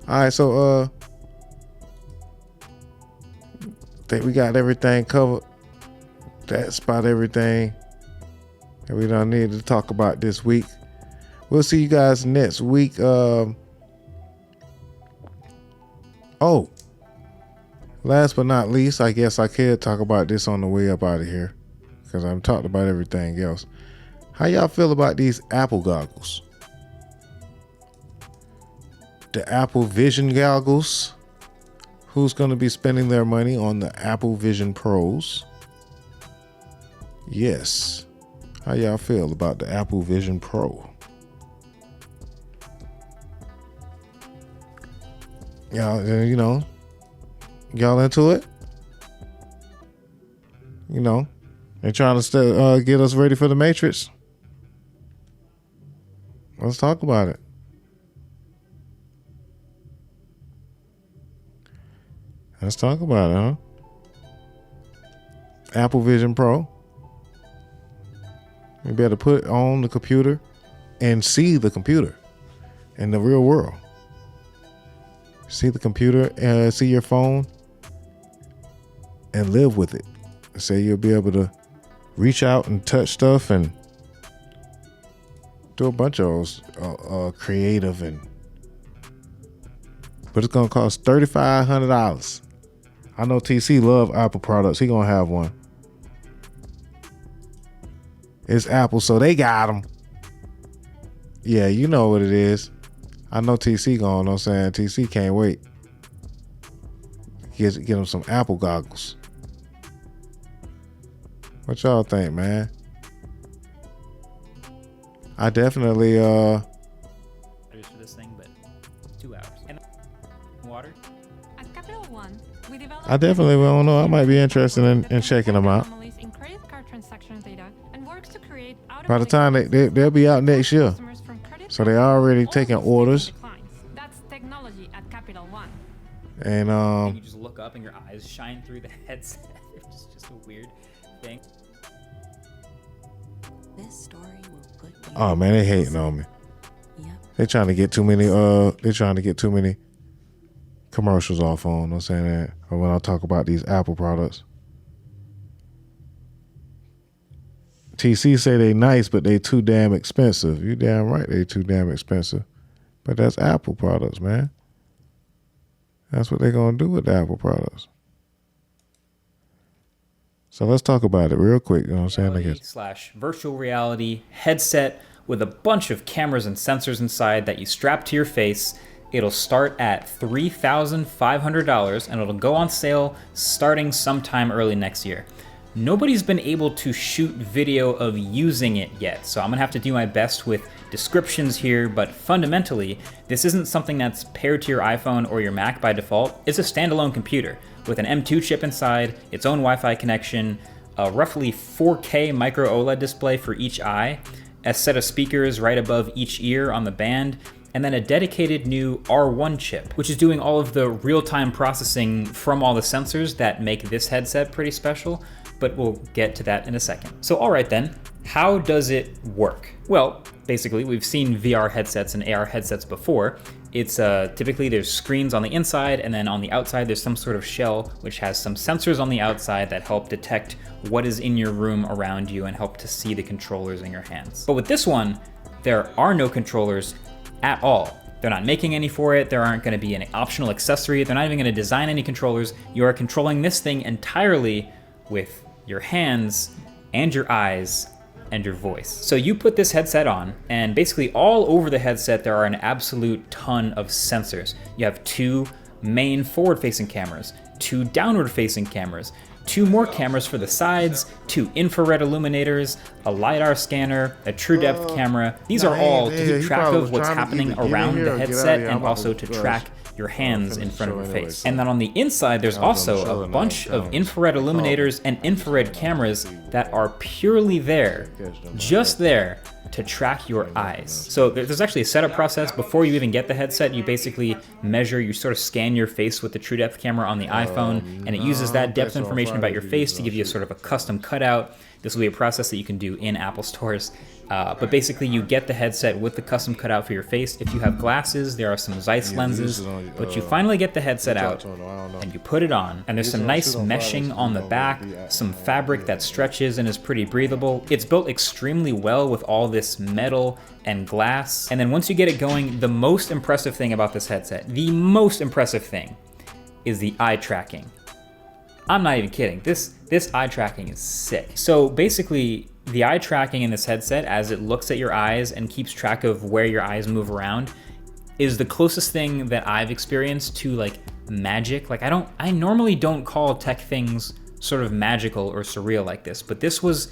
All right, so think we got everything covered. That's about everything that we don't need to talk about this week. We'll see you guys next week. Last but not least, I guess I could talk about this on the way up out of here, because I've talked about everything else. How y'all feel about these Apple goggles? The Apple Vision goggles. Who's going to be spending their money on the Apple Vision Pros? Yes. How y'all feel about the Apple Vision Pro? Y'all, you know, y'all into it? You know, they're trying to get us ready for the Matrix. Let's talk about it. Let's talk about it, huh? Apple Vision Pro. You better put it on the computer and see the computer in the real world. See the computer, see your phone, and live with it. Say you'll be able to reach out and touch stuff and do a bunch of those creative but it's gonna cost $3,500. I know TC love Apple products. He gonna have one. It's Apple, so they got them. Yeah, you know what it is. I know TC going, know what I'm saying? TC can't wait. Get him some Apple goggles. What y'all think, man? I definitely for this thing, but 2 hours. And water. At Capital One, we developed I definitely don't know. I might be interested in checking them out. in credit card transaction data and works to create By the time they'll be out next year. So they're already taking orders. That's technology at Capital One. And you just look up and your eyes shine through the headset. It's just a weird thing. This story will put you oh man, they hating on me. They trying to get too many commercials off on, you know what I'm saying, that, or when I talk about these Apple products. TC say they nice, but they too damn expensive. You damn right they too damn expensive. But that's Apple products, man. That's what they're going to do with the Apple products. So let's talk about it real quick. You know what I'm saying? I guess. /virtual reality headset with a bunch of cameras and sensors inside that you strap to your face. It'll start at $3,500 and it'll go on sale starting sometime early next year. Nobody's been able to shoot video of using it yet, so I'm gonna have to do my best with descriptions here, but fundamentally, this isn't something that's paired to your iPhone or your Mac by default. It's a standalone computer with an M2 chip inside, its own Wi-Fi connection, a roughly 4K micro OLED display for each eye, a set of speakers right above each ear on the band, and then a dedicated new R1 chip, which is doing all of the real-time processing from all the sensors that make this headset pretty special, but we'll get to that in a second. So all right then, how does it work? Well, basically we've seen VR headsets and AR headsets before. It's typically there's screens on the inside, and then on the outside there's some sort of shell which has some sensors on the outside that help detect what is in your room around you and help to see the controllers in your hands. But with this one, there are no controllers at all. They're not making any for it. There aren't going to be an optional accessory. They're not even going to design any controllers. You are controlling this thing entirely with your hands and your eyes and your voice. So you put this headset on, and basically all over the headset there are an absolute ton of sensors. You have 2 main forward-facing cameras, 2 downward-facing cameras, 2 more cameras for the sides, 2 infrared illuminators, a LiDAR scanner, a true depth camera. These are all to keep track of what's happening around the headset and also to track your hands in front of your face. And then on the inside, there's also a bunch of infrared illuminators and infrared cameras that are purely there, just there, to track your eyes. So there's actually a setup process before you even get the headset. You basically measure, you sort of scan your face with the true depth camera on the iPhone, and it uses that depth information about your face to give you a sort of a custom cutout. This will be a process that you can do in Apple stores. But basically you get the headset with the custom cutout for your face. If you have glasses, there are some Zeiss lenses, but you finally get the headset out and you put it on, and there's some nice meshing on the back, some fabric that stretches and is pretty breathable. It's built extremely well with all this metal and glass. And then once you get it going, the most impressive thing about this headset, the most impressive thing, is the eye tracking. I'm not even kidding. This eye tracking is sick. So basically, the eye tracking in this headset, as it looks at your eyes and keeps track of where your eyes move around, is the closest thing that I've experienced to like magic. Like I normally don't call tech things sort of magical or surreal like this, but this was,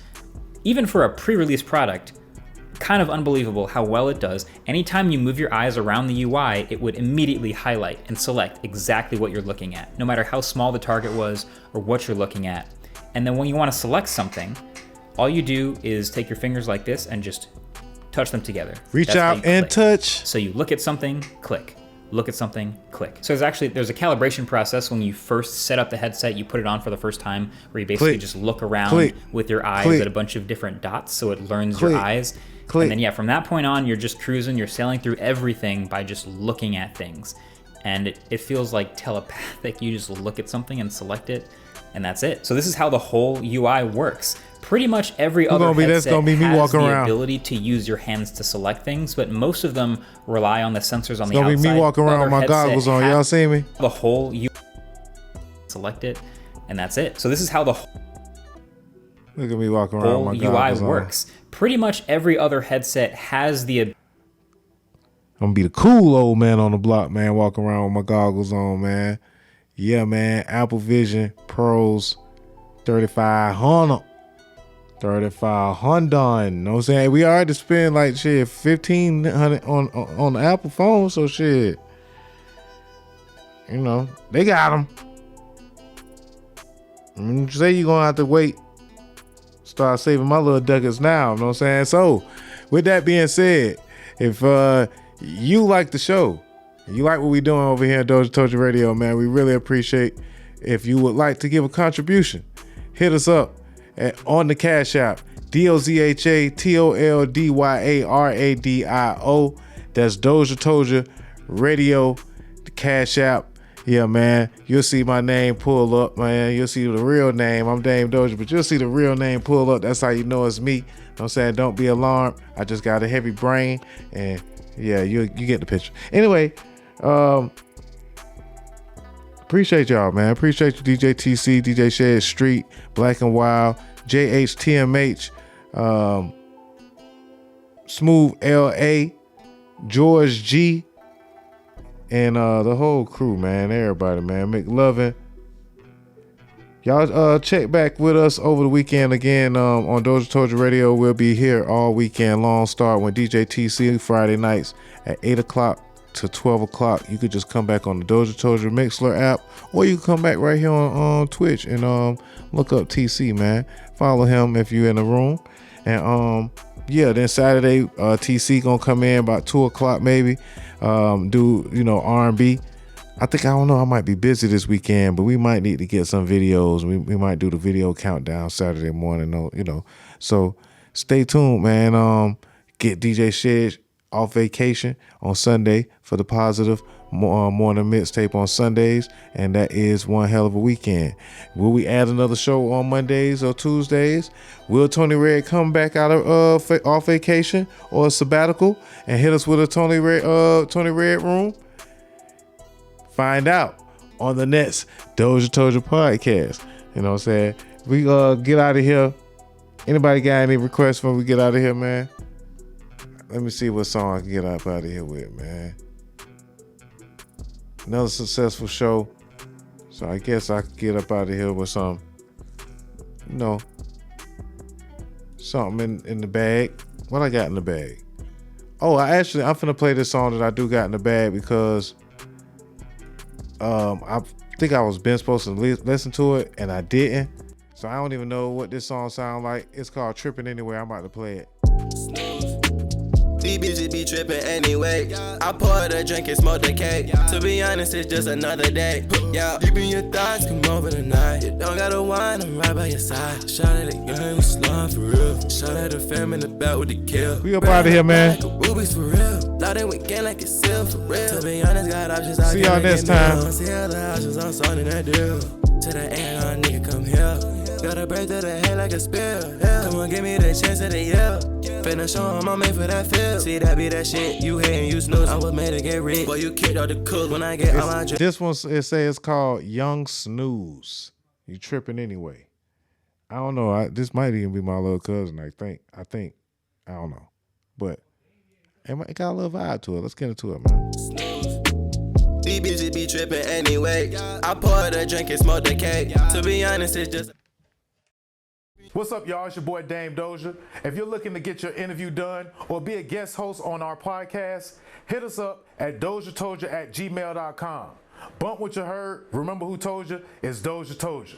even for a pre-release product, kind of unbelievable how well it does. Anytime you move your eyes around the UI, it would immediately highlight and select exactly what you're looking at, no matter how small the target was or what you're looking at. And then when you want to select something, all you do is take your fingers like this and just touch them together. Reach out and touch. So you look at something, click. Look at something, click. So there's a calibration process when you first set up the headset. You put it on for the first time, where you basically just look around with your eyes at a bunch of different dots, so it learns your eyes. And then from that point on, you're just cruising. You're sailing through everything by just looking at things, and it feels like telepathic. You just look at something and select it, and that's it. So this is how the whole UI works. Pretty much every other headset has the ability to use your hands to select things, but most of them rely on the sensors on the outside. It's gonna be me walking around with my goggles on. Y'all see me? The whole UI, select it, and that's it. So this is how the Look at me walking around with my goggles UI works. Pretty much every other headset has the. I'm gonna be the cool old man on the block, man, walking around with my goggles on, man. Yeah, man. Apple Vision Pros, 3,500. 3,500. You know what I'm saying? We already spend like shit 1,500 on the Apple phone, so shit. You know, they got them. Say you're gonna have to wait. Start saving my little ducats now, you know what I'm saying? So, with that being said, if you like the show, you like what we're doing over here at DozhaToldya Radio, man, we really appreciate if you would like to give a contribution. Hit us up on the Cash App, DozhaToldyaRadio. That's DozhaToldya Radio, the Cash App. Yeah, man, you'll see my name pull up, man. You'll see the real name. I'm Dame Doja, but you'll see the real name pull up. That's how you know it's me. You know what I'm saying? Don't be alarmed. I just got a heavy brain, and yeah, you get the picture. Anyway, appreciate y'all, man. Appreciate you, DJ TC, DJ Shed Street, Black and Wild, JHTMH, Smooth LA, George G, and the whole crew, man. Everybody, man. McLovin. Y'all check back with us over the weekend again on DozhaToldya Radio. We'll be here all weekend long, start with DJ TC Friday nights at 8 o'clock to 12 o'clock. You could just come back on the DozhaToldya Mixler app, or you can come back right here on Twitch and look up TC, man. Follow him if you're in the room. And yeah, then Saturday, TC gonna come in about 2 o'clock maybe, do, you know, R&B. I don't know, I might be busy this weekend, but we might need to get some videos. We might do the video countdown Saturday morning, you know. So stay tuned, man. Get DJ Shedge off vacation on Sunday for the positive morning mixtape on Sundays, and that is one hell of a weekend. Will we add another show on Mondays or Tuesdays? Will Tony Red come back out of off vacation or a sabbatical and hit us with a Tony Red room? Find out on the next DozhaToldya Podcast. You know what I'm saying? We get out of here. Anybody got any requests when we get out of here, man? Let me see what song I can get up out of here with, man. Another successful show. So I guess I could get up out of here with some, you know, something in the bag. What I got in the bag? Oh, I'm finna play this song that I do got in the bag because I think I was been supposed to listen to it and I didn't. So I don't even know what this song sounds like. It's called Trippin' Anyway. I'm about to play it. These bitches be trippin' anyway. I poured a drink and smoked a cake. To be honest, it's just another day. Yeah, deep in your thoughts, come over tonight. You don't gotta whine, I'm right by your side. Shout at the gang, we slime for real. Shout at the fam in the back with the kill. We up out of here, man. Rubies for real. Loud and we can like it's seal for real. To be honest, got options. See y'all next time. See all the options, I'm starting that deal. To the end, nigga, come here. Got a break to the head like a spear. Yeah. Come on, give me the chance of the year. Finna show 'em I'm made for that feel. See, that be that shit. You hatin', you snooze. I was made to get rich. Boy, you kicked out the cook when I get on my drip. This one, it says it's called Young Snooze. You tripping anyway. I don't know. This might even be my little cousin, I think. I don't know. But it got a little vibe to it. Let's get into it, man. These bitches be trippin' anyway. I poured a drink and smoked a cake. To be honest, it's just... What's up, y'all? It's your boy Dame Dozha. If you're looking to get your interview done or be a guest host on our podcast, hit us up at DozhaToldya.COM. Bump what you heard. Remember who told you? It's DozhaToldya.